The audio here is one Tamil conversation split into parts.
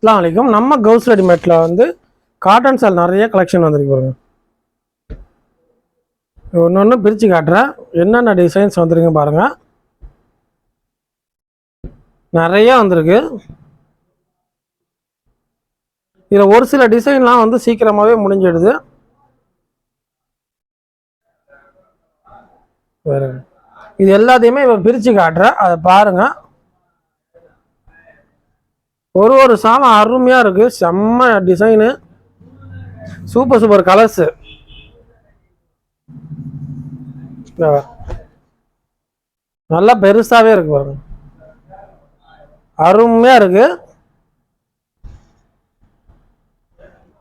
அஸ்ஸலாமு அலைக்கும். நம்ம கவுஸ் ரெடிமேட்ல வந்து காட்டன் சால் நிறைய கலெக்ஷன் வந்திருக்கு பாருங்க. ஒன்று பிரித்து காட்டுறேன், என்னென்ன டிசைன்ஸ் வந்துருங்க பாருங்க. நிறைய வந்திருக்கு. இதில் ஒரு சில டிசைன்லாம் வந்து சீக்கிரமாகவே முடிஞ்சிடுது. இது எல்லாத்தையுமே இப்போ பிரித்து காட்டுறேன், அதை பாருங்க. ஒரு சாலம் அருமையாக இருக்குது, செம்ம டிசைனு, சூப்பர் சூப்பர் கலர்ஸு. நல்லா பெருசாகவே இருக்கு பாருங்க, அருமையாக இருக்கு.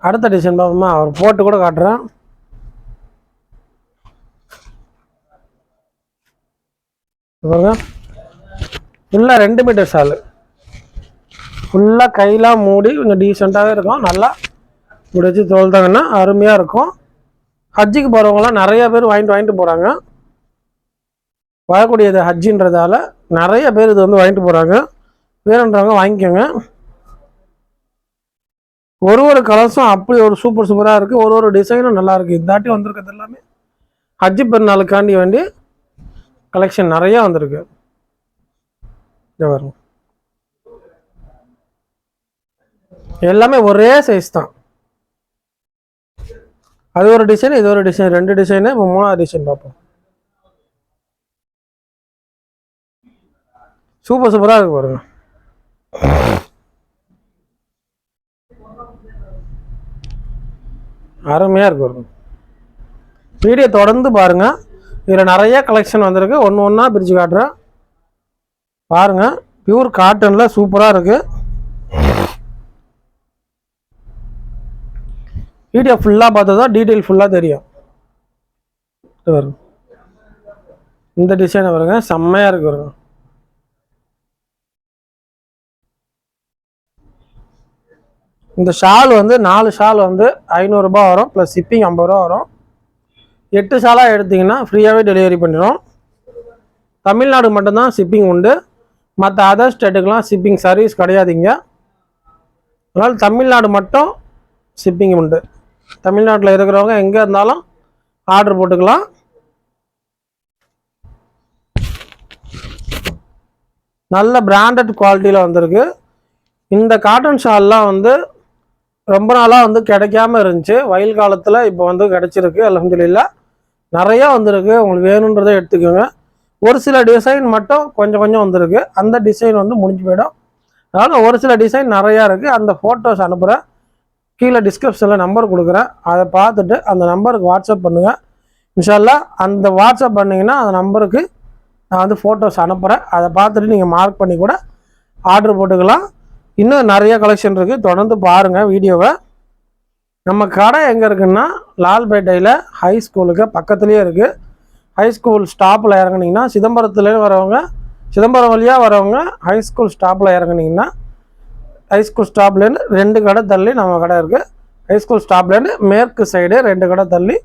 அடுத்த டிசைன் பார்ப்போமா, அவர் போட்டு கூட காட்டுறேன். பாருங்க, ஃபுல்லாக 2 மீட்டர் சாலு, ஃபுல்லாக கையெல்லாம் மூடி கொஞ்சம் டீசெண்டாகவே இருக்கும். நல்லா முடிச்சு தோல்தாங்கன்னா அருமையாக இருக்கும். ஹஜ்ஜுக்கு போகிறவங்களாம் நிறைய பேர் வாங்கிட்டு போகிறாங்க. வரக்கூடியது ஹஜ்ஜின்றதால நிறைய பேர் இது வந்து வாங்கிட்டு போகிறாங்க. வேணுன்றவங்க வாங்கிக்கோங்க. ஒரு கலர்ஸும் அப்படி ஒரு சூப்பர் சூப்பராக இருக்குது. ஒரு டிசைனும் நல்லா இருக்குது. இதாட்டி வந்திருக்கிறது எல்லாமே ஹஜ்ஜு பெருநாளுக்காண்டி வேண்டி கலெக்ஷன் நிறையா வந்திருக்கு. இது வரும் எல்லாமே ஒரே சைஸ் தான். அது ஒரு டிசைன், இது ஒரு டிசைன், 2 டிசைனு. இப்போ 3ஆவது டிசைன் பார்ப்போம். சூப்பர் சூப்பராக இருக்கு பாருங்க. அருமையாக இருக்கு பாருங்க. வீடியோ தொடர்ந்து பாருங்க, இதில் நிறைய கலெக்ஷன் வந்திருக்கு. ஒன்றா பிரித்து காட்டுறேன் பாருங்க. பியூர் காட்டனில் சூப்பராக இருக்கு. வீடியோ ஃபுல்லாக பார்த்தா தான் டீட்டெயில் ஃபுல்லாக தெரியும். இந்த டிசைனை பாருங்க, செம்மையாக இருக்கு பாருங்க. இந்த ஷால் வந்து 4 ஷால் வந்து 500 ரூபாய் வரும், ப்ளஸ் ஷிப்பிங் 50 ரூபா வரும். 8 ஷாலாக எடுத்திங்கன்னா ஃப்ரீயாகவே டெலிவரி பண்ணிடும். தமிழ்நாடு மட்டும்தான் ஷிப்பிங் உண்டு, மற்ற அதர் ஸ்டேட்டுக்கெலாம் ஷிப்பிங் சர்வீஸ் கிடையாதுங்க. அதனால் தமிழ்நாடு மட்டும் ஷிப்பிங் உண்டு. தமிழ்நாட்டில் இருக்கிறவங்க எங்கே இருந்தாலும் ஆர்டர் போட்டுக்கலாம். நல்ல பிராண்டட் குவாலிட்டியில் வந்திருக்கு. இந்த காட்டன் ஷால்லாம் வந்து ரொம்ப நாளாக வந்து கிடைக்காம இருந்துச்சு. வெயில் காலத்தில் இப்போ வந்து கிடைச்சிருக்கு, அல்ஹம்துலில்லாஹ். நிறையா வந்திருக்கு. உங்களுக்கு வேணுன்றதை எடுத்துக்கோங்க. ஒரு சில டிசைன் மட்டும் கொஞ்சம் வந்திருக்கு. அந்த டிசைன் வந்து முடிஞ்சு போயிடும். அதனால் ஒரு சில டிசைன் நிறையா இருக்குது. அந்த ஃபோட்டோஸ் அனுப்புகிறேன், கீழே டிஸ்கிரிப்ஷனில் நம்பர் கொடுக்குறேன். அதை பார்த்துட்டு அந்த நம்பருக்கு வாட்ஸ்அப் பண்ணுங்கள். இன்ஷா அல்லாஹ் அந்த வாட்ஸ்அப் பண்ணிங்கன்னா அந்த நம்பருக்கு நான் வந்து ஃபோட்டோஸ் அனுப்புகிறேன். அதை பார்த்துட்டு நீங்கள் மார்க் பண்ணி கூட ஆர்டர் போட்டுக்கலாம். இன்னும் நிறைய கலெக்ஷன் இருக்குது, தொடர்ந்து பாருங்கள் வீடியோவை. நம்ம கடை எங்கே இருக்குன்னா லால்பேட்டையில் ஹை ஸ்கூலுக்கு பக்கத்துலேயே இருக்குது. ஹை ஸ்கூல் ஸ்டாப்பில் இறங்குனீங்கன்னா, சிதம்பரத்துலேருந்து வரவங்க, சிதம்பரம் வழியாக வரவங்க ஹை ஸ்கூல் ஸ்டாப்பில் இறங்குனீங்கன்னா, ஹை ஸ்கூல் ஸ்டாப்லேருந்து 2 கடை தள்ளி நம்ம கடை இருக்குது. ஹை ஸ்கூல் ஸ்டாப்லேருந்து மேற்கு சைடு 2 கடை தள்ளி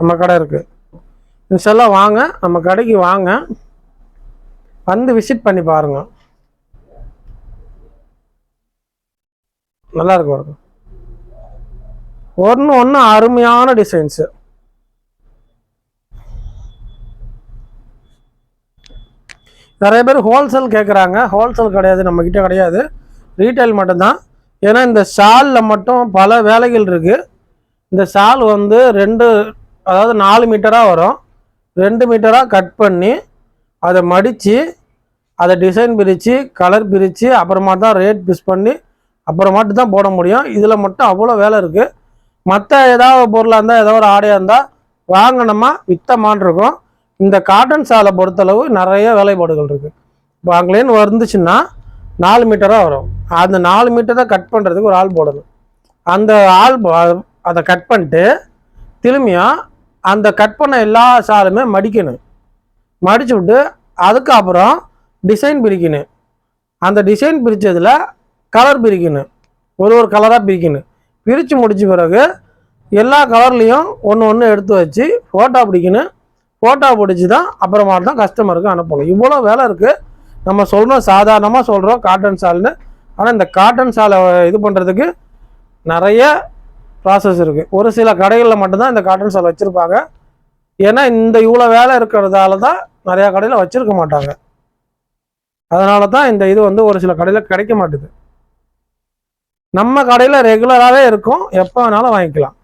நம்ம கடை இருக்குது. இன்ஷா அல்லாஹ் வாங்க, நம்ம கடைக்கு வாங்க, வந்து விசிட் பண்ணி பாருங்கள். நல்லா இருக்கும் பாருங்க. ஒன்று அருமையான டிசைன்ஸு. நிறைய பேர் ஹோல்சேல் கேட்குறாங்க. ஹோல்சேல் கிடையாது, நம்மக்கிட்ட கிடையாது, ரீட்டைல் மட்டும்தான். ஏன்னா இந்த ஷாலில் மட்டும் பல வேலைகள் இருக்குது. இந்த ஷால் வந்து 4 மீட்டராக வரும். 2 மீட்டராக கட் பண்ணி அதை மடித்து அதை டிசைன் பிரித்து கலர் பிரித்து அப்புறமா தான் ரேட் பிக்ஸ் பண்ணி அப்புறமாட்டு தான் போட முடியும். இதில் மட்டும் அவ்வளோ வேலை இருக்குது. மற்ற ஏதாவது பொருளாக இருந்தால், ஏதோ ஒரு ஆடையாக இருந்தால் வாங்கினோமா வித்தமான் இருக்கும். இந்த காட்டன் ஷாலை பொறுத்தளவு நிறைய வேலைப்பாடுகள் இருக்குது. இப்போ அங்கேன்னு வந்துச்சுன்னா 4 மீட்டராக வரும். அந்த 4 மீட்டரை கட் பண்ணுறதுக்கு ஒரு ஆள் போடணும். அந்த ஆள் அதை கட் பண்ணிட்டு திரும்பியும் அந்த கட் பண்ண எல்லா ஷாலுமே மடிக்கணும். மடிச்சு விட்டு அதுக்கப்புறம் டிசைன் பிரிக்கணும். அந்த டிசைன் பிரித்ததில் கலர் பிரிக்கணும். ஒரு கலராக பிரிக்கணும். பிரித்து முடித்த பிறகு எல்லா கலர்லேயும் ஒன்று எடுத்து வச்சு ஃபோட்டோ பிடிக்கணும். ஃபோட்டோ பிடிச்சி தான் அப்புறமா தான் கஸ்டமருக்கு அனுப்பணும். இவ்வளோ வேலை இருக்குது. நம்ம சொல்கிறோம், சாதாரணமாக சொல்கிறோம் காட்டன் ஷால்னு, ஆனால் இந்த காட்டன் சாலை இது பண்ணுறதுக்கு நிறைய ப்ராசஸ் இருக்குது. ஒரு சில கடைகளில் மட்டும்தான் இந்த காட்டன் சாலை வச்சுருப்பாங்க. ஏன்னா இந்த இவ்வளோ வேலை இருக்கிறதால தான் நிறையா கடையில் வச்சுருக்க மாட்டாங்க. அதனால தான் இந்த இது வந்து ஒரு சில கடையில் கிடைக்க மாட்டுது. நம்ம கடையில் ரெகுலராகவே இருக்கும், எப்போ வேணாலும் வாங்கிக்கலாம்.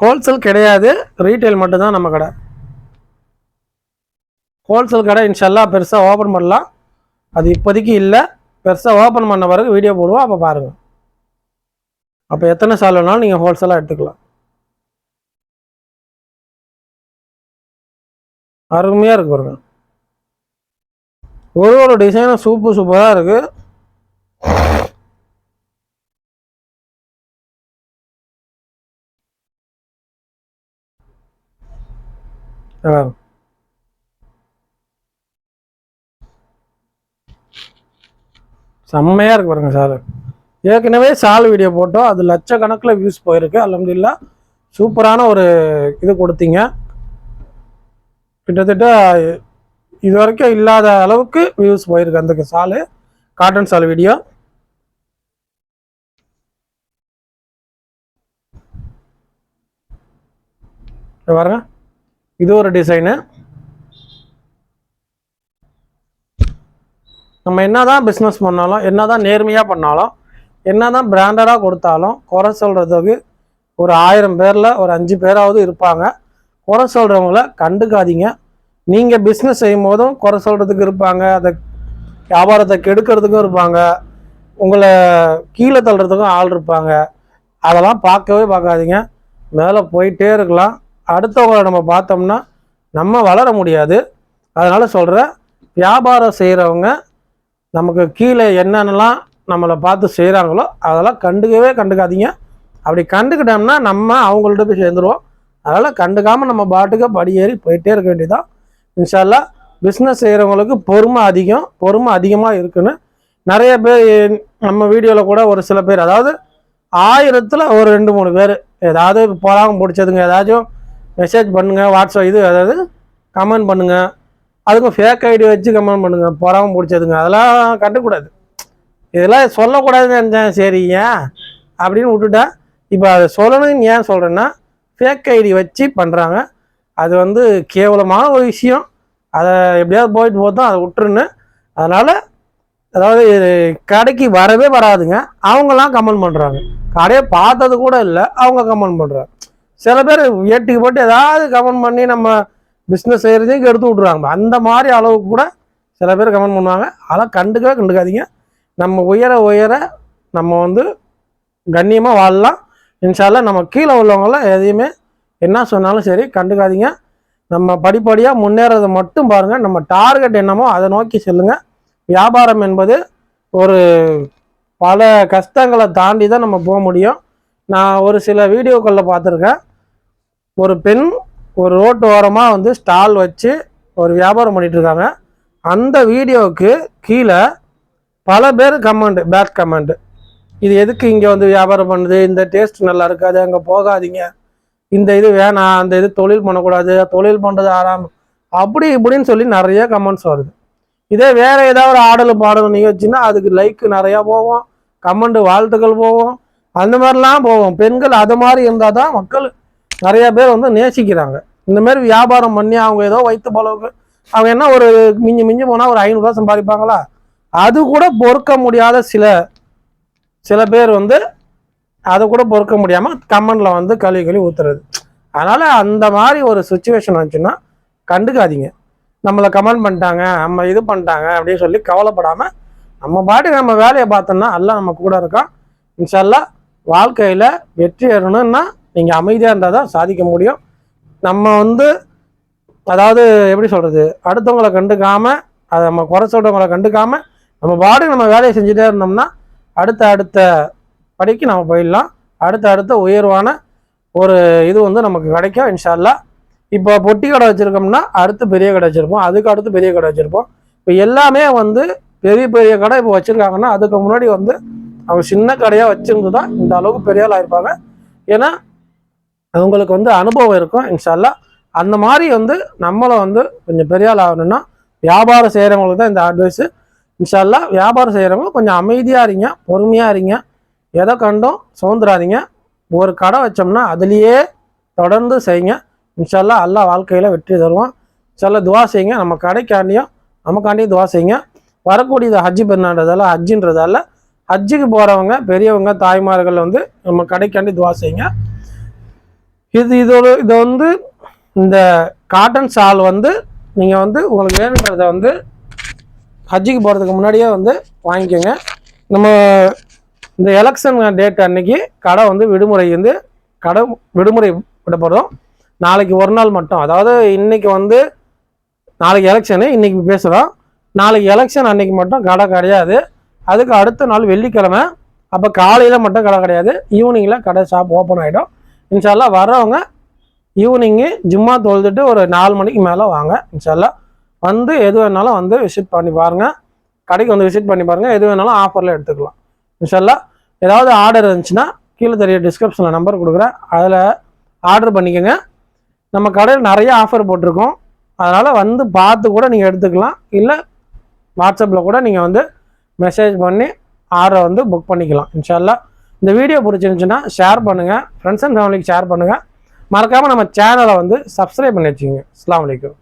ஹோல்சேல் கிடையாது, ரீட்டைல் மட்டும்தான் நம்ம கடை. ஹோல்சேல் கடை இன்ஷால்லா பெருசாக ஓப்பன் பண்ணலாம். அது இப்போதைக்கு இல்லை, பெருசாக ஓப்பன் பண்ண பிறகு வீடியோ போடுவோம், அப்போ பாருங்கள். அப்போ எத்தனை சால் வேணாலும் நீங்கள் ஹோல்சேலாக எடுத்துக்கலாம். அருமையாக இருக்கு பாருங்க. ஒரு டிசைனும் சூப்பராக இருக்கு. செம்மையாக இருக்கு பாருங்க சார். ஏற்கனவே சால் வீடியோ போட்டோம், அது லட்சக்கணக்கில் வியூஸ் போயிருக்கு. அல்ஹம்துலில்லாஹ் சூப்பரான ஒரு இது கொடுத்தீங்க. கிட்டத்தட்ட இது வரைக்கும் இல்லாத அளவுக்கு வியூஸ் போயிருக்கு அந்த சாலு, காட்டன் சால் வீடியோ. பாருங்க, இது ஒரு டிசைனு. நம்ம என்னதான் பிஸ்னஸ் பண்ணாலும், என்னதான் நேர்மையாக பண்ணாலும், என்னதான் பிராண்டடாக கொடுத்தாலும் குறை சொல்கிறதுக்கு ஒரு 1000 பேரில் ஒரு 5 பேராவது இருப்பாங்க. குறை சொல்கிறவங்கள கண்டுக்காதீங்க. நீங்கள் பிஸ்னஸ் செய்யும் போதும் குறை சொல்கிறதுக்கு இருப்பாங்க, அதை வியாபாரத்தை கெடுக்கிறதுக்கும் இருப்பாங்க, உங்களை கீழே தள்ளுறதுக்கும் ஆள் இருப்பாங்க. அதெல்லாம் பார்க்கவே பார்க்காதீங்க, மேலே போயிட்டே இருக்கலாம். அடுத்தவங்களை நம்ம பார்த்தோம்னா நம்ம வளர முடியாது. அதனால் சொல்கிறேன், வியாபாரம் செய்கிறவங்க நமக்கு கீழே என்னென்னலாம் நம்மளை பார்த்து செய்கிறாங்களோ அதெல்லாம் கண்டுக்காதீங்க. அப்படி கண்டுக்கிட்டோம்னா நம்ம அவங்கள்ட்ட போய் சேர்ந்துருவோம். அதனால் கண்டுக்காமல் நம்ம பாட்டுக்கு படியேறி போயிட்டே இருக்க வேண்டியதான். இன்ஷா அல்லாஹ் பிஸ்னஸ் செய்கிறவங்களுக்கு பொறுமை அதிகமாக இருக்குன்னு நிறைய பேர் நம்ம வீடியோவில் கூட ஒரு சில பேர், அதாவது 1000ல் ஒரு 2-3 பேர் ஏதாவது போகிறாங்க பிடிச்சதுங்க, ஏதாச்சும் மெசேஜ் பண்ணுங்கள், வாட்ஸ்அப் இது அதாவது கமெண்ட் பண்ணுங்கள், அதுக்கும் ஃபேக் ஐடி வச்சு கமெண்ட் பண்ணுங்கள், போகிறாம பிடிச்சதுங்க, அதெல்லாம் கண்டுக்கூடாது. இதெல்லாம் சொல்லக்கூடாதுன்னு நினச்சேன், சரி ஏன் அப்படின்னு விட்டுட்டேன். இப்போ அதை சொல்லணும்னு ஏன் சொல்கிறேன்னா, ஃபேக் ஐடி வச்சு பண்ணுறாங்க. அது வந்து கேவலமான ஒரு விஷயம். அதை எப்படியாவது போயிட்டு போதும், அதை விட்டுருன்னு. அதனால் அதாவது கடைக்கு வரவே வராதுங்க, அவங்களாம் கமெண்ட் பண்ணுறாங்க. கடையை பார்த்தது கூட இல்லை, அவங்க கமெண்ட் பண்ணுறாங்க. சில பேர் ஏட்டுக்கு போட்டு ஏதாவது கமெண்ட் பண்ணி நம்ம பிஸ்னஸ் செய்கிறதையும் எடுத்து விட்ருவாங்க. அந்த மாதிரி அளவுக்கு கூட சில பேர் கமெண்ட் பண்ணுவாங்க. அதெல்லாம் கண்டுக்காதீங்க. நம்ம உயர நம்ம வந்து கண்ணியமாக வாழலாம். இன்ஷா அல்லாஹ் நம்ம கீழே உள்ளவங்களாம் எதையுமே என்ன சொன்னாலும் சரி கண்டுக்காதீங்க. நம்ம படிப்படியாக முன்னேறதை மட்டும் பாருங்கள். நம்ம டார்கெட் என்னமோ அதை நோக்கி செல்லுங்கள். வியாபாரம் என்பது ஒரு பல கஷ்டங்களை தாண்டி தான் நம்ம போக முடியும். நான் ஒரு சில வீடியோக்களில் பார்த்துருக்கேன், ஒரு பெண் ஒரு ரோட்டு ஓரமாக வந்து ஸ்டால் வச்சு ஒரு வியாபாரம் பண்ணிகிட்ருக்காங்க. அந்த வீடியோவுக்கு கீழே பல பேர் பேட் கமெண்ட், இது எதுக்கு இங்கே வந்து வியாபாரம் பண்ணுது, இந்த டேஸ்ட் நல்லா இருக்காது, அங்கே போகாதீங்க, இந்த இது வேணாம், அந்த இது தொழில் பண்ணக்கூடாது, தொழில் பண்ணுறது ஆறாம், அப்படி இப்படின்னு சொல்லி நிறைய கமெண்ட்ஸ் வருது. இதே வேறு ஏதாவது ஒரு ஆடல் பாடல் நிகழ்ச்சின்னா அதுக்கு லைக் நிறையா போகும், கமெண்ட் வாழ்த்துக்கள் போகும், அந்த மாதிரிலாம் போகும். பெண்கள் அது மாதிரி இருந்தால் தான் மக்கள் நிறைய பேர் வந்து நேசிக்கிறாங்க. இந்த மாதிரி வியாபாரம் பண்ணி அவங்க ஏதோ வைத்து போலவுக்கு அவங்க என்ன ஒரு மிஞ்சி போனால் ஒரு 500 ரூபா சம்பாதிப்பாங்களா, அது கூட பொறுக்க முடியாத சில பேர் வந்து அதை கூட பொறுக்க முடியாமல் கமெண்டில் வந்து கழுவி ஊற்றுறது. அதனால் அந்த மாதிரி ஒரு சுச்சுவேஷன் வந்துச்சுன்னா கண்டுக்காதீங்க. நம்மளை கமெண்ட் பண்ணிட்டாங்க, நம்ம இது பண்ணிட்டாங்க அப்படின்னு சொல்லி கவலைப்படாமல் நம்ம பாட்டுக்கு நம்ம வேலையை பார்த்தோம்னா எல்லாம் நம்ம கூட இருக்கோம். இன்ஷா அல்லாஹ் வாழ்க்கையில் வெற்றி ஏறணும்னா நீங்கள் அமைதியாக இருந்தால் தான் சாதிக்க முடியும். நம்ம வந்து அதாவது எப்படி சொல்கிறது, அடுத்தவங்களை கண்டுக்காமல், அதை நம்ம குறை சொல்கிறவங்களை கண்டுக்காமல் நம்ம பாட்டுக்கு நம்ம வேலையை செஞ்சுட்டே இருந்தோம்னா அடுத்த படிக்கு நம்ம போயிடலாம். அடுத்த உயர்வான ஒரு இது வந்து நமக்கு கிடைக்கும் இன்ஷா அல்லாஹ். இப்போ பொட்டி கடை வச்சுருக்கோம்னா அடுத்து பெரிய கடை வச்சுருப்போம், அதுக்கு அடுத்து பெரிய கடை வச்சுருப்போம். இப்போ எல்லாமே வந்து பெரிய கடை இப்போ வச்சுருக்காங்கன்னா அதுக்கு முன்னாடி வந்து அவங்க சின்ன கடையாக வச்சுருந்து தான் இந்த அளவுக்கு பெரிய ஆள் ஆயிருப்பாங்க. ஏன்னா அவங்களுக்கு வந்து அனுபவம் இருக்கும் இன்ஷா அல்லாஹ். அந்த மாதிரி வந்து நம்மளை வந்து கொஞ்சம் பெரிய ஆள் ஆகணும்னா வியாபாரம் செய்கிறவங்களுக்கு தான் இந்த அட்வைஸு. இன்ஷா அல்லாஹ் வியாபாரம் செய்கிறவங்க கொஞ்சம் அமைதியாக இருங்க, பொறுமையாக இருங்க, எதை கண்டும் சுதந்திராதீங்க. ஒரு கடை வச்சோம்னா அதுலேயே தொடர்ந்து செய்யுங்க. இன்ஷா அல்லாஹ் அல்லாஹ் வாழ்க்கையில் வெற்றி தருவான். இன்ஷா அல்லாஹ் துவா செய்யுங்க, நம்ம கடைக்காண்டியும் நமக்காண்டியும் துவா செய்யுங்க. வரக்கூடியது ஹஜ்ஜு பெருநான்றதால ஹஜ்ஜுன்றதால ஹஜ்ஜுக்கு போகிறவங்க பெரியவங்க தாய்மார்கள் வந்து நம்ம கடைக்காண்டி துவா செய்யுங்க. இதை வந்து இந்த காட்டன் ஷால் வந்து நீங்கள் வந்து உங்களுக்கு வேணுன்றதை வந்து ஹஜ்ஜுக்கு போகிறதுக்கு முன்னாடியே வந்து வாங்கிக்கோங்க. நம்ம இந்த எலெக்ஷன் டேட் அன்னைக்கு கடை வந்து விடுமுறை விடப்படும். நாளைக்கு ஒரு நாள் மட்டும், அதாவது இன்னைக்கு வந்து நாளைக்கு எலெக்ஷனு, இன்னைக்கு பேசுகிறோம். நாளைக்கு எலெக்ஷன் அன்னைக்கு மட்டும் கடை கிடையாது. அதுக்கு அடுத்த நாள் வெள்ளிக்கிழமை, அப்போ காலையில் மட்டும் கடை கிடையாது, ஈவினிங்கில் கடை ஷாப் ஓப்பன் ஆகிடும். இன்ஷா அல்லாஹ் வர்றவங்க ஈவினிங்கு ஜும்மா தொழுதுட்டு ஒரு 4 மணிக்கு மேலே வாங்க. இன்ஷா அல்லாஹ் வந்து எது வேணாலும் வந்து விசிட் பண்ணி பாருங்கள், கடைக்கு வந்து விசிட் பண்ணி பாருங்கள். எது வேணாலும் ஆஃபரில் எடுத்துக்கலாம். இன்ஷா அல்லாஹ் ஏதாவது ஆர்டர் இருந்துச்சுன்னா கீழே தெரிய டிஸ்கிரிப்ஷனில் நம்பர் கொடுக்குறேன், அதில் ஆர்டர் பண்ணிக்கோங்க. நம்ம கடையில் நிறைய ஆஃபர் போட்டிருக்கோம், அதனால் வந்து பார்த்து கூட நீங்கள் எடுத்துக்கலாம். இல்லை வாட்ஸ்அப்பில் கூட நீங்கள் வந்து மெசேஜ் பண்ணி ஆர்டரை வந்து புக் பண்ணிக்கலாம். இன்ஷா அல்லாஹ் இந்த வீடியோ பிடிச்சிருந்துச்சுன்னா ஷேர் பண்ணுங்கள், ஃப்ரெண்ட்ஸ் அண்ட் ஃபேமிலிக்கு ஷேர் பண்ணுங்கள். மறக்காமல் நம்ம சேனலை வந்து சப்ஸ்கிரைப் பண்ணி வச்சுக்கோங்க. அஸ்ஸலாமு அலைக்கும்.